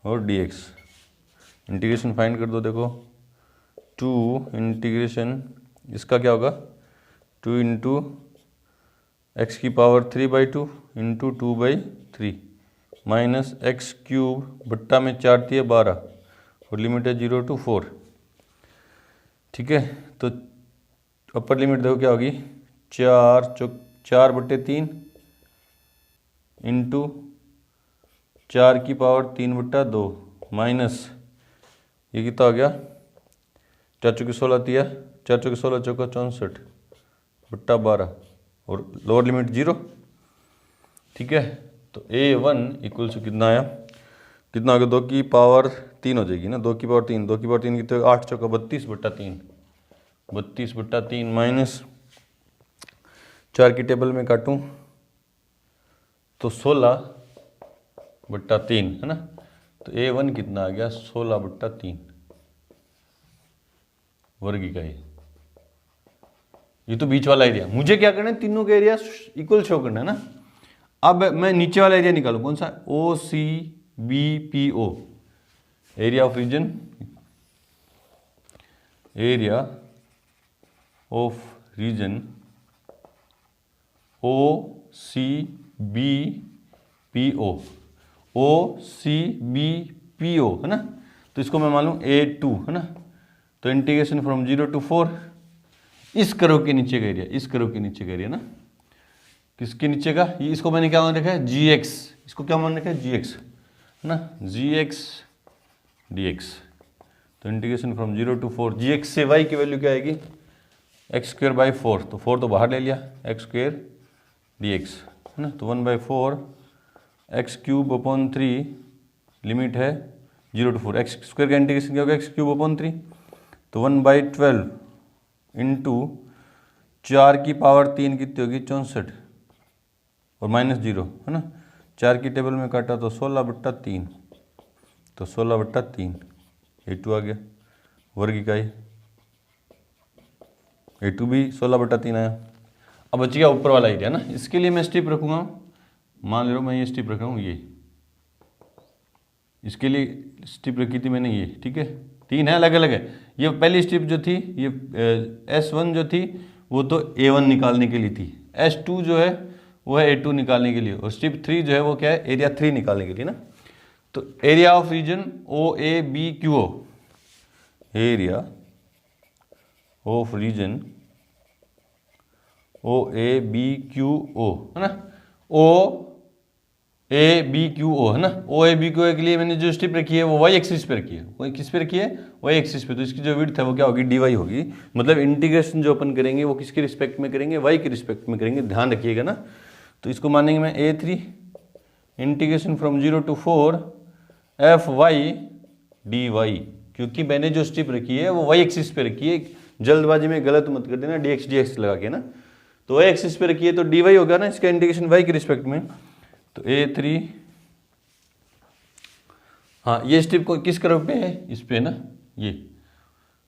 [SPEAKER 1] और dx। इंटीग्रेशन फाइंड कर दो, देखो 2 इंटीग्रेशन इसका क्या होगा 2 इंटू एक्स की पावर 3/2 इंटू 2/3 माइनस x³ बट्टा में 4 × 12 और लिमिट है 0 to 4, ठीक है। तो अपर लिमिट देखो क्या होगी 4/3 इंटू 4/3/2 माइनस ये कितना हो गया 4×16 दिया 4×16 चौका 64/12 और लोअर लिमिट 0। ठीक है, तो A1 इक्वल टू कितना आया, कितना हो गया 2/3 हो जाएगी ना, 2/3 2/3 कितने 8 चौका 32/3 32/3 माइनस 4 की टेबल में काटूं तो 16/3 है ना। तो A1 कितना आ गया 16/3 वर्ग इकाई। ये तो बीच वाला एरिया, मुझे क्या करना है तीनों का एरिया इक्वल शो करना है ना। अब मैं नीचे वाला एरिया निकालू, कौन सा OCBPO area of region, area of region OCBPO है ना। तो इसको मैं मान लूँ A2 है ना। तो इंटीग्रेशन फ्रॉम 0 to 4 इस कर्व के नीचे का एरिया, इस कर्व के नीचे का एरिया ना, किसके नीचे का, ये इसको मैंने क्या मान रखा है GX, इसको क्या मान रखा है GX है ना, GX dx। तो इंटीग्रेशन फ्रॉम 0 to 4 GX से y की वैल्यू क्या आएगी x²/4, तो 4 तो बाहर ले लिया x² dx है ना। तो 1/4 x³/3 लिमिट है 0 to 4, x² का इंटीग्रेशन क्या होगा x³/3, तो 1/12 इंटू 4/3 कितनी होगी 64 और -0 है ना। 4 की टेबल में काटा तो 16/3, तो 16/3 A2 आ गया वर्ग इकाई, A2 भी 16/3 आया। अब बच गया ऊपर वाला एरिया ना, इसके लिए मैं स्ट्रिप रखूँगा, मान लो मैं ये स्ट्रिप रखा हूँ, ये इसके लिए स्ट्रिप रखी थी मैंने ये, ठीक है 3 है अलग अलग है। ये पहली स्ट्रिप जो थी ये S1 जो थी वो तो A1 निकालने के लिए थी, S2 जो है वो है A2 निकालने के लिए, और स्ट्रिप 3 जो है वो क्या है एरिया 3 निकालने के लिए ना। तो area of region OABQO, area of region OABQO है ना, OABQO है ना। OABQO के लिए मैंने जो स्ट्रिप रखी है वो y एक्सिस पे रखी है, वो किस पे रखी है y एक्सिस पे। तो इसकी जो विड्थ है वो क्या होगी dy होगी, मतलब इंटीग्रेशन जो अपन करेंगे वो किसके रिस्पेक्ट में करेंगे y के रिस्पेक्ट में करेंगे, ध्यान रखिएगा ना। तो इसको मानेंगे मैं A3 integration from 0 to 4 fy dy, क्योंकि मैंने जो स्ट्रिप रखी है वो y एक्सिस पे रखी है, जल्दबाजी में गलत मत कर देना dx लगा के ना। तो y एक्सिस पे रखी है तो dy होगा ना, इसका इंटीग्रेशन y के रिस्पेक्ट में। तो A3 हाँ ये स्ट्रिप को किस कर्व पे है, इस पे ना ये,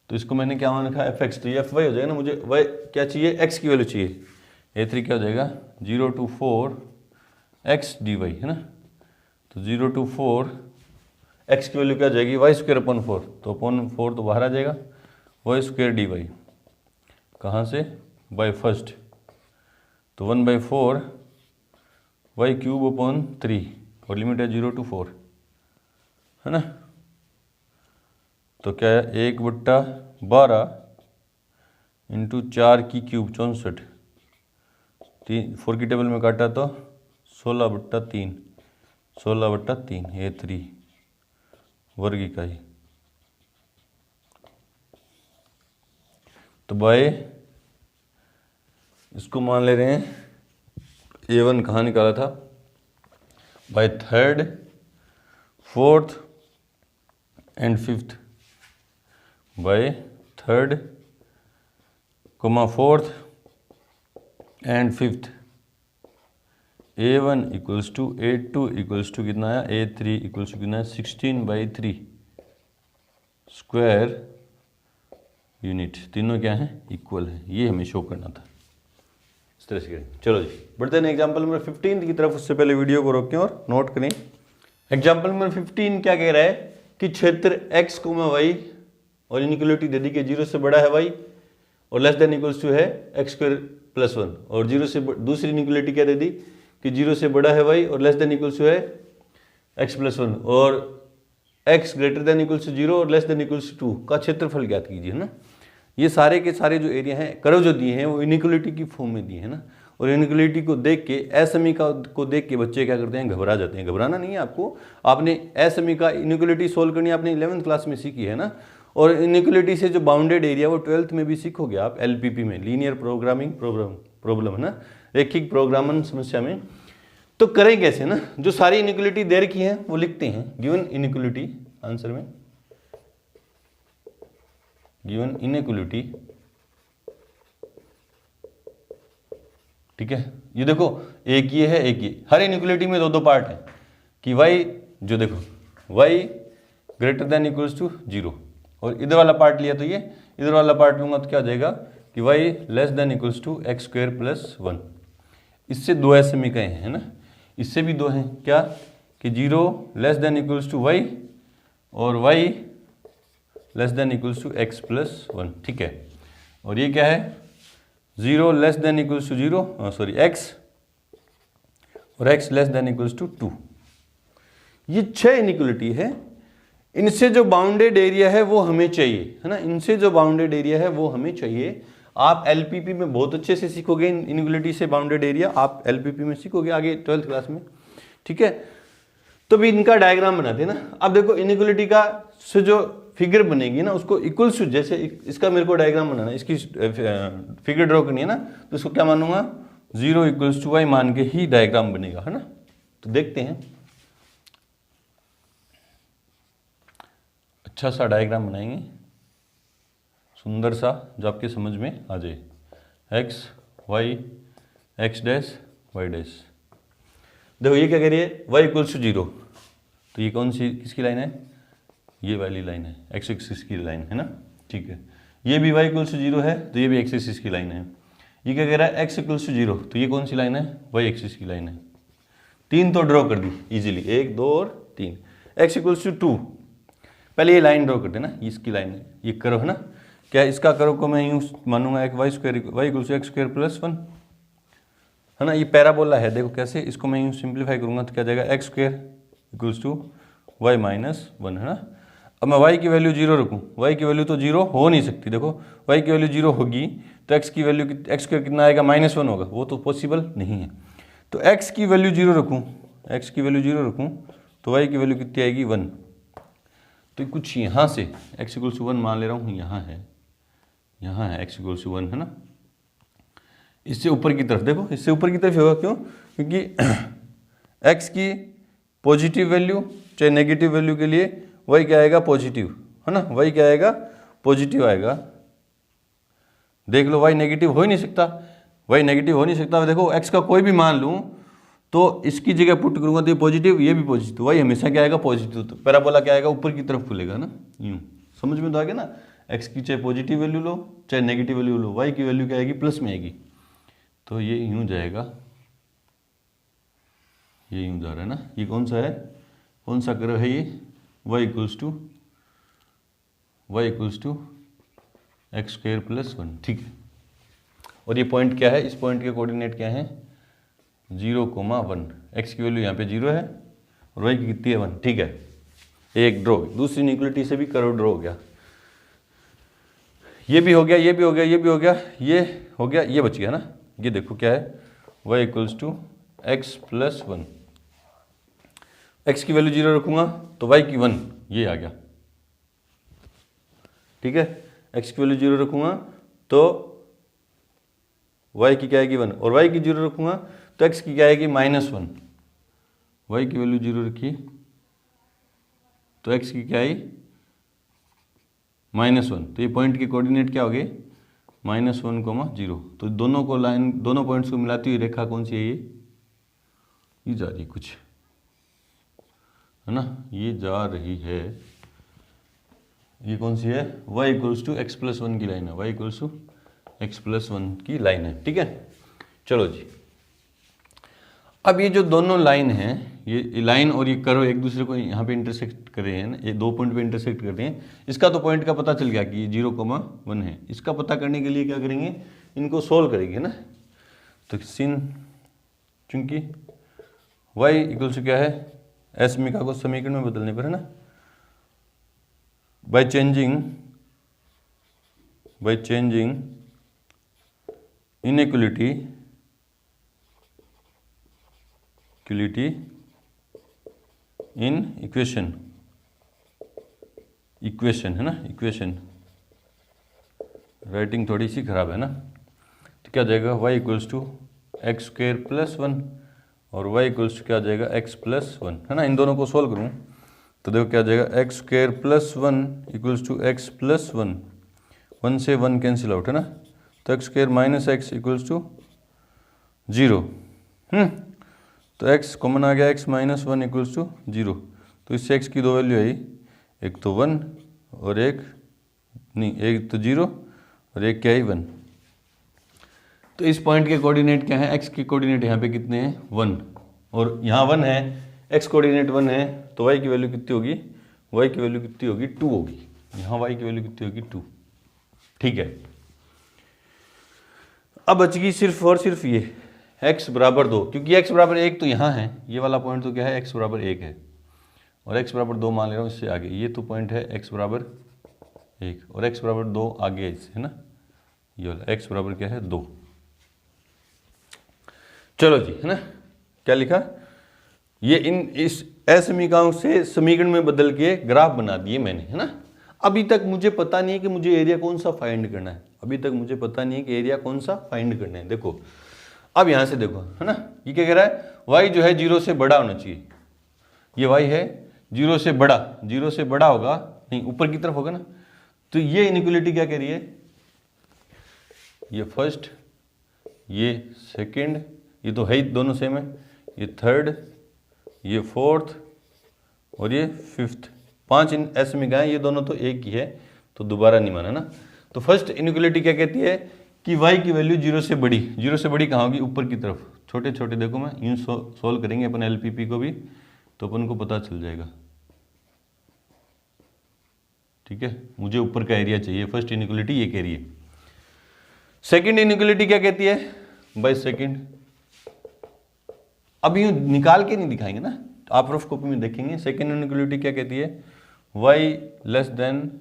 [SPEAKER 1] तो इसको मैंने क्या मान रखा है fx, तो ये fy हो जाएगा ना, मुझे y क्या चाहिए x की वैल्यू चाहिए। A3 क्या हो जाएगा 0 to 4 x dy है ना। तो 0 to 4 x की वैल्यू क्या हो जाएगी y²/4, तो /4 तो बाहर आ जाएगा, y² dy कहाँ से बाय फर्स्ट, तो 1/4 y³/3 और लिमिट है 0 to 4 है ना। तो क्या है 1/12 इंटू 4 की क्यूब 64, 4 की टेबल में काटा तो 16/3 A3 वर्ग इकाई। तो बाय इसको मान ले रहे हैं A1 कहाँ निकाला था, by 3rd 4th and 5th, by 3rd, 4th and 5th। A1 equals to A2 equals to कितना है A3 इक्वल्स टू कितना है 16/3 स्क्वायर यूनिट, तीनों क्या है इक्वल है, ये हमें शो करना था। इस तरह से करें। चलो जी बढ़ते हैं एग्जाम्पल नंबर 15 की तरफ। उससे पहले वीडियो को रोकें और नोट करें। एग्जाम्पल नंबर 15 क्या कह रहा है कि क्षेत्र x, y और इनइक्वलिटी दे दी कि 0 से बड़ा है y और लेस देन इक्वल्स टू है x²+1, और 0 से दूसरी इनइक्वलिटी क्या दे दी कि 0 से बड़ा है y और लेस देन इक्वल्स टू है x+1, और x greater than equals to 0 और लेस देन इक्वल्स टू 2 का क्षेत्रफल ज्ञात कीजिए, है ना। ये सारे के सारे जो एरिया हैं कर्व जो दिए हैं वो इनइक्वलिटी की फॉर्म में दिए हैं ना, और इनइक्वलिटी को देख के, असमीका को देख के बच्चे क्या करते हैं, घबरा जाते हैं। घबराना नहीं है आपको, आपने असमीका इनइक्वलिटी सोल्व करनी आपने 11th क्लास में सीखी है ना, और इनइक्वलिटी से जो बाउंडेड एरिया वो 12th में भी सीखोगे आप, LPP में, लीनियर प्रोग्रामिंग प्रॉब्लम है ना, रैखिक प्रोग्रामन समस्या में। तो करें कैसे ना, जो सारी इनइक्वलिटी दे रखी है वो लिखते हैं, गिवन इनइक्वलिटी, आंसर में गिवन इनइक्वलिटी, ठीक है। ये देखो एक ये है, एक ये, हर इनइक्वलिटी में दो दो पार्ट है कि y, जो देखो y greater than equals to 0, और इधर वाला पार्ट लिया तो ये, इधर वाला पार्ट लूंगा तो क्या हो जाएगा कि y less than equals to x square plus 1। इससे दो ऐसे समीकरण हैं, है ना, इससे भी दो हैं, क्या कि 0 less than equals to y और y less than equals to x plus 1, ठीक है। और ये क्या है, 0 less than equals to 0, sorry x, और x less than equals to 2। ये 6 इनइक्वलिटी है। इनसे जो बाउंडेड एरिया है वो हमें चाहिए, है ना, इनसे जो बाउंडेड एरिया है वो हमें चाहिए। आप LPP में बहुत अच्छे से सीखोगे इनइक्वलिटी से बाउंडेड एरिया, आप LPP में सीखोगे आगे 12th क्लास में, ठीक है। तो भी इनका डायग्राम बनाते हैं ना। अब देखो इनइक्वलिटी का से जो फिगर बनेगी ना, उसको इक्वल्स टू, जैसे इसका मेरे को डायग्राम बनाना है, इसकी फिगर ड्रॉ करनी है ना, तो इसको क्या मानूंगा, 0 इक्वल्स टू y मान के ही डायग्राम बनेगा, है ना। तो देखते हैं, अच्छा सा डायग्राम बनाएंगे, सुंदर सा, जो आपके समझ में आ जाए। x y x dash y dash, देखो ये क्या कह रही है, y इक्वल्स टू 0, तो ये कौन सी किसकी लाइन है, ये वाली लाइन है, एक्स एक्सिस की लाइन है ना, ठीक है। ये भी y इक्वल्स टू 0 है, तो ये भी एक्स एक्सिस की लाइन है। ये क्या कह रहा है, x इक्वल्स टू 0, तो ये कौन सी लाइन है, y एक्सिस की लाइन है। 3 तो ड्रॉ कर दी इजीली, 1 2 और 3। x इक्वल्स टू 2, पहले ये लाइन ड्रॉ कर देना, इसकी लाइन है, ये करो है ना, क्या इसका करो को मैं यूँ मानूंगा, एक y square y equals to x square plus 1, है ना। ये पैराबोला है, देखो कैसे, इसको मैं यूँ सिंप्लीफाई करूंगा तो क्या जाएगा, x square equals to y minus 1, है ना। अब मैं y की वैल्यू 0 रखूँ, y की वैल्यू तो 0 हो नहीं सकती, देखो y की वैल्यू 0 होगी तो x की वैल्यू, एक्स स्क्वायर कितना आएगा, -1 होगा, वो तो पॉसिबल नहीं है। तो x की वैल्यू 0 रखूँ, x की वैल्यू 0 रखूँ तो y की वैल्यू कितनी आएगी, 1। तो कुछ यहाँ से x इक्वल्स टू 1 मान ले रहा हूँ, यहाँ है x इक्वल्स टू 1, है ना। इससे ऊपर की तरफ देखो, इससे ऊपर की तरफ होगा, क्यों, क्योंकि x की पॉजिटिव वैल्यू चाहे नेगेटिव वैल्यू के लिए y क्या आएगा, पॉजिटिव, है ना, y क्या आएगा, पॉजिटिव आएगा। देख लो y नेगेटिव हो ही नहीं सकता, y नेगेटिव हो नहीं सकता। देखो x का कोई भी मान लूँ तो इसकी जगह पुट करूंगा तो ये पॉजिटिव, ये भी पॉजिटिव, y हमेशा क्या आएगा, पॉजिटिव। तो पैराबोला क्या आएगा, ऊपर की तरफ खुलेगा ना, यूँ समझ में तो आ गया ना। x की चाहे पॉजिटिव वैल्यू लो चाहे नेगेटिव वैल्यू लो, y की वैल्यू क्या आएगी, प्लस में आएगी। तो ये यूँ जाएगा, ये यूँ जा रहा है ना। ये कौन सा है, कौन सा कर्व है ये, y equals to x square plus 1, ठीक है। और ये पॉइंट क्या है, इस पॉइंट के कोऑर्डिनेट क्या है, 0,1। x की वैल्यू यहाँ पे 0 है और y की कितनी है, 1, ठीक है। एक ड्रॉ, दूसरी इनइक्वलिटी से भी कर्व ड्रॉ हो गया, ये भी हो गया, ये भी हो गया, ये भी हो गया, ये हो गया, ये बच गया ना। ये देखो क्या है, y equals to x plus 1, x की वैल्यू 0 रखूंगा तो y की 1, ये आ गया, ठीक है। x की वैल्यू 0 रखूंगा तो y की क्या आएगी, 1, और y की 0 रखूंगा तो x की क्या आएगी, -1। y की वैल्यू 0 रखी तो x की क्या आई, -1। तो ये पॉइंट के कोऑर्डिनेट क्या हो गए, -1, 0। तो दोनों को लाइन, दोनों पॉइंट्स को मिलाती हुई रेखा कौन सी है, ये जा रही कुछ, है ना, ये जा रही है, ये कौन सी है, y equals to x plus 1 की लाइन है, y equals to x plus 1 की लाइन है, ठीक है। चलो जी, अब ये जो दोनों लाइन हैं, ये लाइन और ये कर्व एक दूसरे को यहाँ पे इंटरसेक्ट कर रहे हैं ना, ये 2 पॉइंट पे इंटरसेक्ट कर रहे हैं। इसका तो पॉइंट का पता चल गया कि ये 0,1 है। इसका पता करने के लिए क्या करेंगे, इनको सोल्व करेंगे ना। तो चूंकि y इक्वल्स टू क्या है, असमीका को समीकरण में बदलने पर, है ना, by changing inequality equality in equation, equation है ना, इक्वेशन राइटिंग थोड़ी सी खराब है ना। तो क्या जाएगा y equals to x square plus 1 और y इक्वल्स टू क्या जाएगा x प्लस 1 है ना। इन दोनों को सोल्व करूँ तो देखो क्या जाएगा, x square plus 1 equals to x plus 1, 1 से 1 कैंसिल आउट है ना, तो x square minus x equals to 0। तो x कॉमन आ गया, x माइनस 1 इक्वल्स टू 0। तो इससे x की दो वैल्यू आई, एक तो 1 और एक नहीं, एक तो 0 और एक क्या है 1। तो इस पॉइंट के कोऑर्डिनेट क्या है, x के कोऑर्डिनेट यहाँ पे कितने हैं 1 और यहाँ 1 है, x कोऑर्डिनेट 1 है, तो y की वैल्यू कितनी होगी, y की वैल्यू कितनी होगी 2 होगी। यहाँ y की वैल्यू कितनी होगी 2। ठीक है, अब बचगी सिर्फ और सिर्फ ये x बराबर 2, क्योंकि x बराबर 1 तो यहाँ है, ये वाला पॉइंट तो क्या है x बराबर 1 है और x बराबर 2 मान ले रहा हूँ इससे आगे, ये तो पॉइंट है x बराबर 1 और x बराबर 2 आगे है इससे है ना, ये वाला x बराबर क्या है 2। चलो जी है ना, क्या लिखा, ये इस असमीकरणों से समीकरण में बदल के ग्राफ बना दिए मैंने है ना। अभी तक मुझे पता नहीं है कि मुझे एरिया कौन सा फाइंड करना है, अभी तक मुझे पता नहीं है कि एरिया कौन सा फाइंड करना है। देखो अब यहां से देखो है ना, ये क्या कह रहा है, y जो है 0 से बड़ा होना चाहिए, ये y है 0 से बड़ा, 0 से बड़ा होगा नहीं, ऊपर की तरफ होगा ना। तो ये इनइक्वालिटी क्या कह रही है, ये फर्स्ट, ये सेकंड, ये तो है ही दोनों सेम है, ये थर्ड, ये फोर्थ और ये फिफ्थ, 5 इन ऐसे में गए, ये दोनों तो एक ही है तो दोबारा नहीं माना ना। तो फर्स्ट इनइक्वालिटी क्या कहती है कि y की वैल्यू 0 से बड़ी, 0 से बड़ी कहाँ होगी, ऊपर की तरफ। छोटे छोटे देखो मैं यूँ सोल्व करेंगे अपन LPP को भी तो अपन को पता चल जाएगा। ठीक है, मुझे ऊपर का एरिया चाहिए, फर्स्ट इनइक्वालिटी ये कह रही है। सेकंड इनइक्वालिटी क्या कहती है, बाय सेकंड, अब यूँ निकाल के नहीं दिखाएंगे ना, आप रफ कॉपी में देखेंगे। सेकंड इनइक्वालिटी क्या कहती है, y less than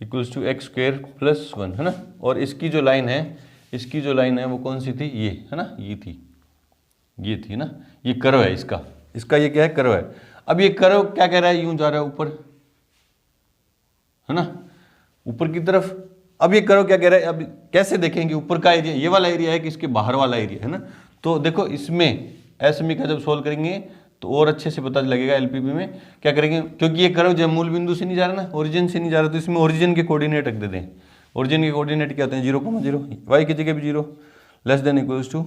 [SPEAKER 1] equals to x square plus 1 है ना। और इसकी जो लाइन है, इसकी जो लाइन है वो कौन सी थी, ये है ना, ये थी ना, ये कर्व है इसका ये क्या है, कर्व है। अब ये कर्व क्या कह रहा है, यूं जा रहा है ऊपर है ना, ऊपर की तरफ। अब ये कर्व क्या कह रहा है, अब कैसे देखेंगे, ऊपर का एरिया ये वाला एरिया है कि इसके बाहर वाला एरिया है ना। तो देखो इसमें एसमी का जब सोल्व करेंगे तो और अच्छे से पता लगेगा। एलपीपी में क्या करेंगे, क्योंकि ये कर्व जब मूल बिंदु से नहीं जा रहा ना, ओरिजिन से नहीं जा रहा, तो इसमें ओरिजिन के कोऑर्डिनेट रख देते हैं। ओरिजिन के कोऑर्डिनेट क्या होते हैं, 0,0, वाई की जगह भी 0, less than equals to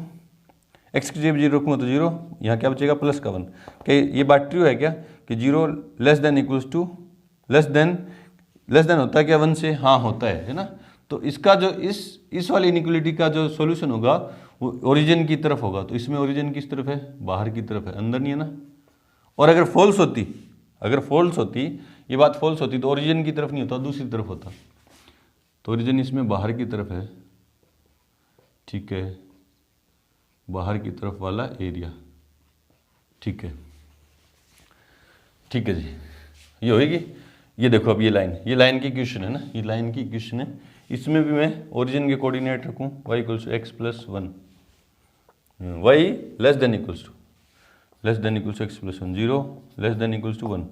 [SPEAKER 1] x की जगह भी 0 रखूँगा तो 0, यहाँ क्या बचेगा प्लस का 1। क्या ये बात ट्रू है क्या कि 0 less than equals to less than होता है क्या 1 से, हाँ होता है ना। तो इसका जो इस वाली इनइक्वालिटी का जो सॉल्यूशन होगा वो ओरिजिन की तरफ होगा। तो इसमें ओरिजिन किस तरफ है, बाहर की तरफ है, अंदर नहीं है ना। और अगर फॉल्स होती ये बात फॉल्स होती तो ओरिजिन की तरफ नहीं होता, दूसरी तरफ होता। तो ओरिजिन इसमें बाहर की तरफ है, ठीक है, बाहर की तरफ वाला एरिया। ठीक है जी, ये होगी। ये देखो अब ये लाइन की इक्वेशन है ना, ये लाइन की इक्वेशन है। इसमें भी मैं ओरिजिन के कोऑर्डिनेट रखूं, y equals to x plus 1, y less than equals to x plus 1, 0 less than equals to 1।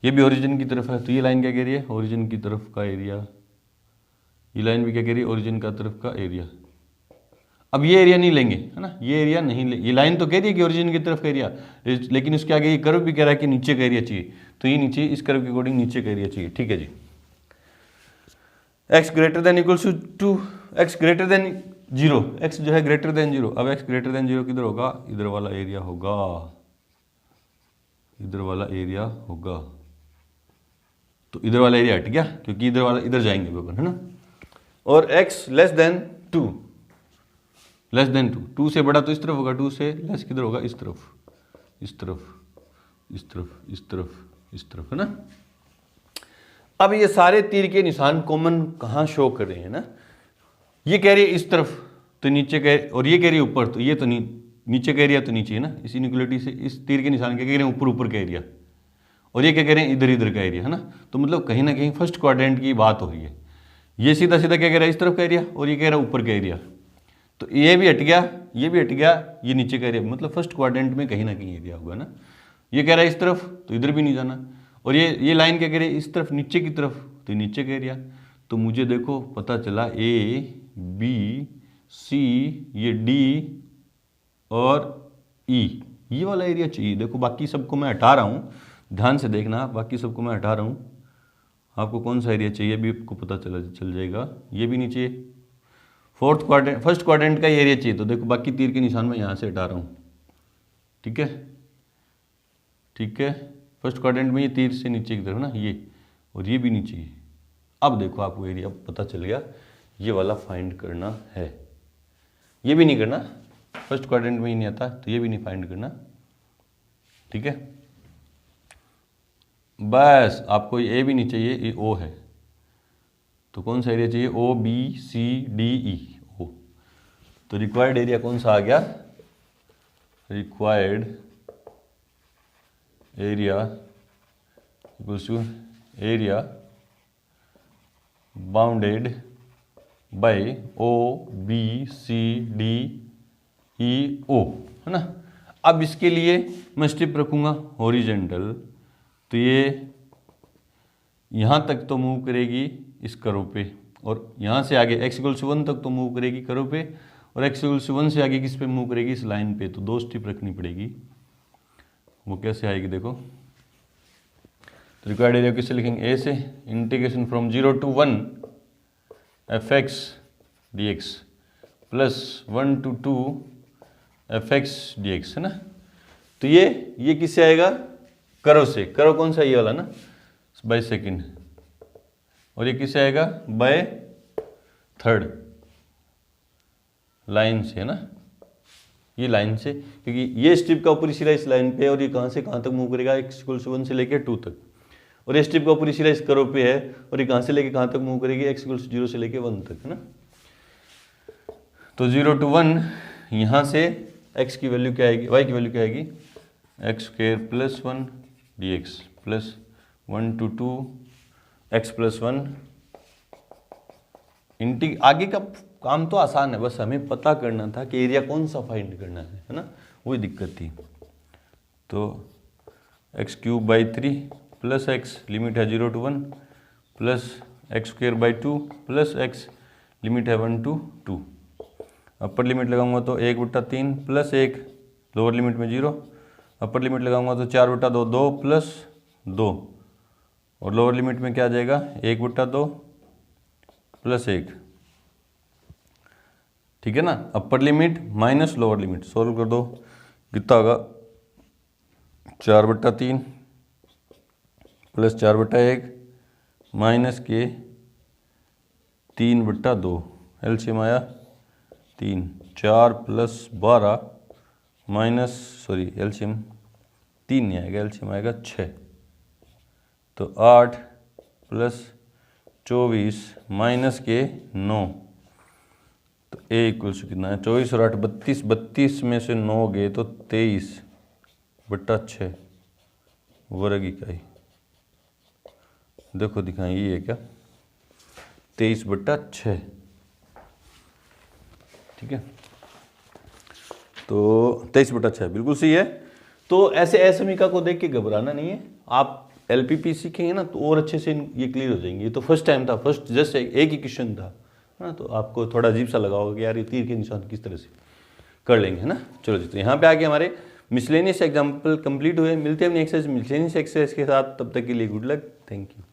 [SPEAKER 1] ये भी ओरिजिन की तरफ है। तो ये लाइन क्या कह रही है, ओरिजिन की तरफ का एरिया। ये लाइन भी क्या कह रही है, ओरिजिन का तरफ का एरिया। अब ये एरिया नहीं लेंगे है ना, ये एरिया नहीं ले, ये लाइन तो कह रही है कि ओरिजिन की तरफ का एरिया, लेकिन उसके आगे ये कर्व भी कह रहा है कि नीचे का एरिया चाहिए। तो ये नीचे, इस कर्व के अकॉर्डिंग नीचे का एरिया चाहिए। ठीक है जी, x greater than equals to x greater than 0, x जो है ग्रेटर देन 0। अब x ग्रेटर देन 0 किधर होगा, इधर वाला एरिया होगा, इधर वाला एरिया होगा। तो इधर वाला एरिया हट गया क्योंकि इधर वाला इधर जाएंगे अपन है ना। और x लेस देन 2, 2 से बड़ा तो इस तरफ होगा, 2 से लेस किधर होगा, इस तरफ, इस तरफ, इस तरफ, इस तरफ, इस तरफ है ना। अब ये सारे तीर के निशान कॉमन कहाँ शो कर रहे हैं ना, ये कह रही है इस तरफ तो नीचे कह, और ये कह रही है ऊपर, तो ये तो नीचे का एरिया तो नीचे है ना। इस इनइक्वालिटी से इस तीर के निशान क्या कह रहे हैं, ऊपर का एरिया, और ये क्या कह रहे हैं, इधर का एरिया है ना। तो मतलब कहीं ना कहीं फर्स्ट क्वाड्रेंट की बात हो रही है। ये सीधा क्या कह रहा है, इस तरफ का एरिया, और ये कह रहा है ऊपर का एरिया। तो ये भी हट गया, ये भी हट गया, ये नीचे का एरिया, मतलब फर्स्ट क्वाड्रेंट में कहीं ना कहीं एरिया होगा ना। ये कह रहा है इस तरफ, तो इधर भी नहीं जाना। और ये लाइन क्या कह रही है, इस तरफ नीचे की तरफ, तो नीचे का एरिया। तो मुझे देखो पता चला ए बी सी, ये डी और ई, ये वाला एरिया चाहिए। देखो बाकी सबको मैं हटा रहा हूँ, ध्यान से देखना, बाकी सबको मैं हटा रहा हूँ। आपको कौन सा एरिया चाहिए भी आपको पता चल जाएगा। ये भी नीचे फोर्थ क्वाड्रेंट, फर्स्ट क्वाड्रेंट का एरिया चाहिए। तो देखो बाकी तीर के निशान मैं यहाँ से हटा रहा हूँ, ठीक है, ठीक है। फर्स्ट क्वाड्रेंट में ये तीर से नीचे की तरफ ना, ये और ये भी नीचे है। अब देखो आपको एरिया पता चल गया, ये वाला फाइंड करना है। ये भी नहीं करना, फर्स्ट क्वाड्रेंट में ही नहीं आता, तो ये भी नहीं फाइंड करना, ठीक है। बस आपको ये ए भी नहीं चाहिए, ये ओ है। तो कौन सा एरिया चाहिए, ओ बी सी डी ई, ओ। तो रिक्वायर्ड एरिया कौन सा आ गया, required area equals to area bounded by O B C D E O, है ना। अब इसके लिए मैं स्टेप रखूंगा हॉरिजेंटल, तो ये यहाँ तक तो मूव करेगी इस कर्व पे, और यहाँ से आगे x = 1 तक तो मूव करेगी कर्व पे, और x = 1 से आगे किस पे मूव करेगी, इस लाइन पे। तो दो स्टेप रखनी पड़ेगी। वो कैसे आएगी देखो। तो रिक्वायर्ड एरिया किससे लिखेंगे, ए से, integration from 0 to 1 fx dx plus 1 to 2 fx dx, है ना। तो ये किससे आएगा, कर्व से। कर्व कौन सा, ये वाला ना, बाय सेकेंड। और ये किससे आएगा, बाय थर्ड, लाइन से, है ना। ये लाइन से, क्योंकि ये स्ट्रिप का ऊपरी सिरा इस लाइन पे है, और ये कहाँ से कहाँ तक मूव करेगा, x = 1 से लेके 2 तक। और ये स्ट्रिप का ऊपरी सिरा इस कर्व पे है, और ये कहाँ से लेके कहाँ तक मूव करेगी, x = 0 से लेके 1 तक, है ना। तो 0 to 1, यहाँ से x की वैल्यू क्या आएगी, y की वैल्यू क्या आएगी, x² + 1 dx plus 1 to 2 x + 1 आगे का काम तो आसान है, बस हमें पता करना था कि एरिया कौन सा फाइंड करना है ना, वही दिक्कत थी। तो x³ / 3 प्लस x, लिमिट है 0 to 1, plus x² / 2 plus x, limit है 1 to 2। अपर लिमिट लगाऊंगा तो 1/3 प्लस 1, लोअर लिमिट में 0। अपर लिमिट लगाऊंगा तो 4/2, 2 प्लस 2, और लोअर लिमिट में क्या आ जाएगा, 1/2 प्लस 1, ठीक है ना। Upper limit minus lower limit, solve कर दो, कितना होगा, 4/3 प्लस 4/1 माइनस के 3/2, एलसीएम आया 3, 4 + 12 माइनस, सॉरी एलसीएम 3 नहीं आएगा, एलसीएम आएगा 6। तो 8 + 24 माइनस के 9, तो ए इक्वल्स कितना है, 24 और 8 32, 32 में से 9 गए तो 23/6 वर्ग इकाई। देखो दिखाएं, ये है क्या, 23/6, ठीक है। तो 23/6 बिल्कुल सही है। तो ऐसे असमीका को देख के घबराना नहीं है, आप एलपीपी सीखेंगे ना तो और अच्छे से ये क्लियर हो जाएंगे। ये तो फर्स्ट टाइम था, फर्स्ट जस्ट एक ही क्वेश्चन था ना, तो आपको थोड़ा अजीब सा लगा होगा कि यार ये तीर के निशान किस तरह से कर लेंगे, है ना। चलो जी, तो यहाँ पे आके हमारे मिसलेनियस एग्जाम्पल कंप्लीट हुए। मिलते हैं अपनी एक्सरसाइज मिसलेनियस एक्सरसाइज के साथ, तब तक के लिए गुड लक, थैंक यू।